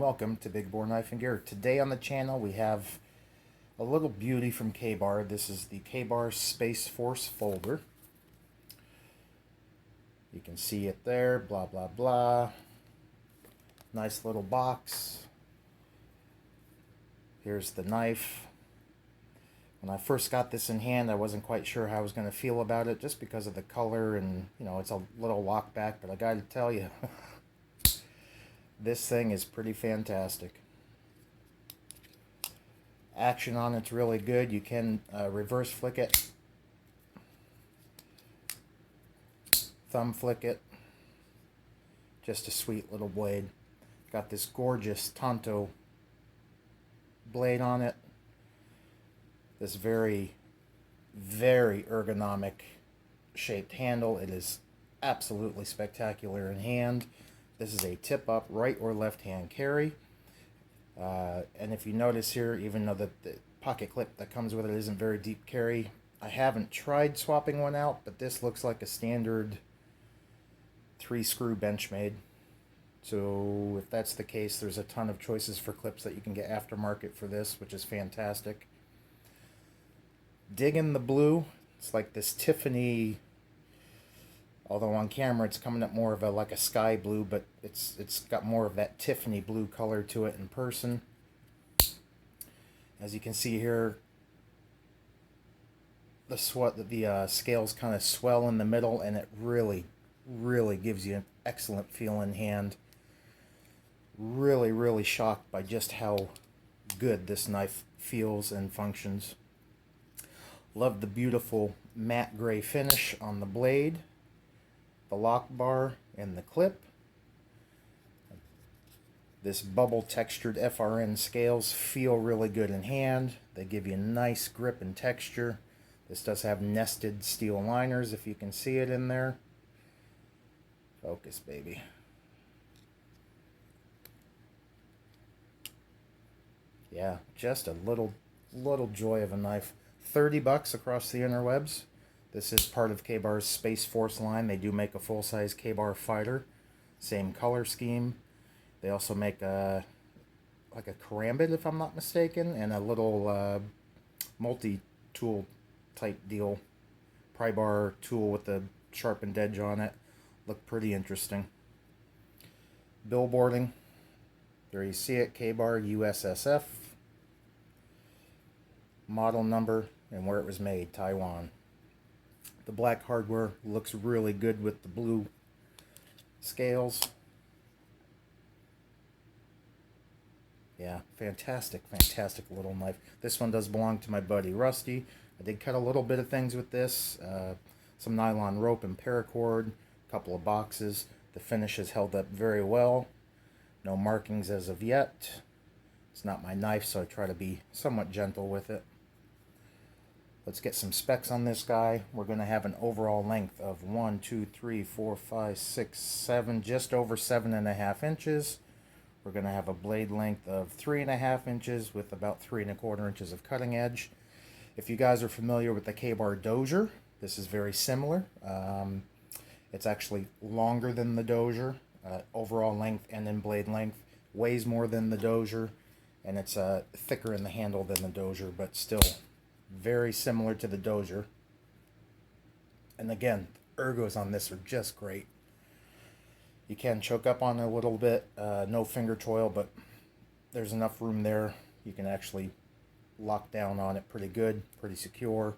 welcome to Big Bore Knife and Gear. Today on the channel we have a little beauty from K-Bar. This is the K-Bar Space Force folder. You can see it there, blah blah blah. Nice little box. Here's the knife. When I first got this in hand, I wasn't quite sure how I was going to feel about it just because of the color and, you know, it's a little lockback, but I got to tell you, this thing is pretty fantastic. Action on it's really good. You can reverse flick it, thumb flick it. Just a sweet little blade. Got this gorgeous Tonto blade on it. This very, very ergonomic shaped handle. It is absolutely spectacular in hand. This is a tip up right or left hand carry. And if you notice here, even though the pocket clip that comes with it isn't very deep carry, I haven't tried swapping one out, but this looks like a standard 3-screw Benchmade. So if that's the case, there's a ton of choices for clips that you can get aftermarket for this, which is fantastic. Digging the blue. It's like this Tiffany, although on camera it's coming up more of a like a sky blue, but it's got more of that Tiffany blue color to it in person. As you can see here, the scales kind of swell in the middle, and it really gives you an excellent feel in hand. Really shocked by just how good this knife feels and functions. Love the beautiful matte gray finish on the blade, the lock bar, and the clip. This bubble textured FRN scales feel really good in hand. They give you a nice grip and texture. This does have nested steel liners, if you can see it in there. Focus, baby. Yeah, just a little joy of a knife. $30 across the interwebs. This is part of K-Bar's Space Force line. They do make a full-size K-Bar fighter. Same color scheme. They also make like a karambit, if I'm not mistaken, and a little multi-tool type deal. Pry bar tool with the sharpened edge on it. Look pretty interesting. Billboarding. There you see it, K-Bar U.S.S.F. Model number and where it was made, Taiwan. The black hardware looks really good with the blue scales. Yeah, fantastic little knife. This one does belong to my buddy Rusty. I did cut a little bit of things with this. Some nylon rope and paracord, a couple of boxes. The finish has held up very well. No markings as of yet. It's not my knife, so I try to be somewhat gentle with it. Let's get some specs on this guy. We're going to have an overall length of 1, 2, 3, 4, 5, 6, 7, just over 7.5 inches. We're going to have a blade length of 3.5 inches with about 3 1/4 inches of cutting edge. If you guys are familiar with the K-Bar Dozier, this is very similar. It's actually longer than the Dozier, overall length and in blade length. Weighs more than the Dozier, and it's thicker in the handle than the Dozier, but still very similar to the Dozier. And again, the ergos on this are just great. You can choke up on it a little bit, no finger toil, but there's enough room there. You can actually lock down on it pretty good, pretty secure.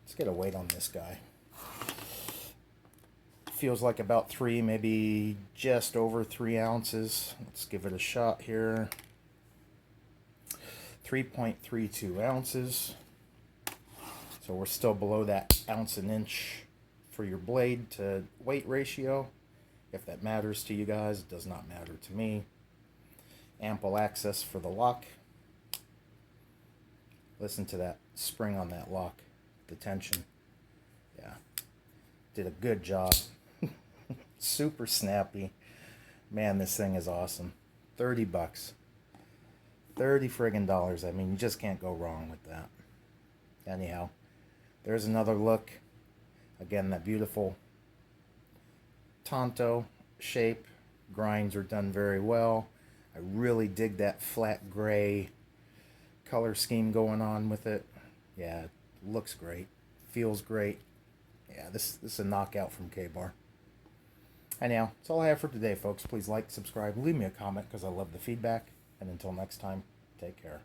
Let's get a weight on this guy. Feels like about 3, maybe just over 3 ounces. Let's give it a shot here. 3.32 ounces. So we're still below that ounce an inch for your blade to weight ratio. If that matters to you guys, it does not matter to me. Ample access for the lock. Listen to that spring on that lock. The tension. Yeah. Did a good job. Super snappy. Man, this thing is awesome. $30. $30 friggin' dollars. I mean, you just can't go wrong with that. Anyhow, there's another look. Again, that beautiful Tonto shape. Grinds are done very well. I really dig that flat gray color scheme going on with it. Yeah, it looks great. Feels great. Yeah, this is a knockout from K-Bar. Anyhow, that's all I have for today, folks. Please like, subscribe, leave me a comment because I love the feedback. And until next time, take care.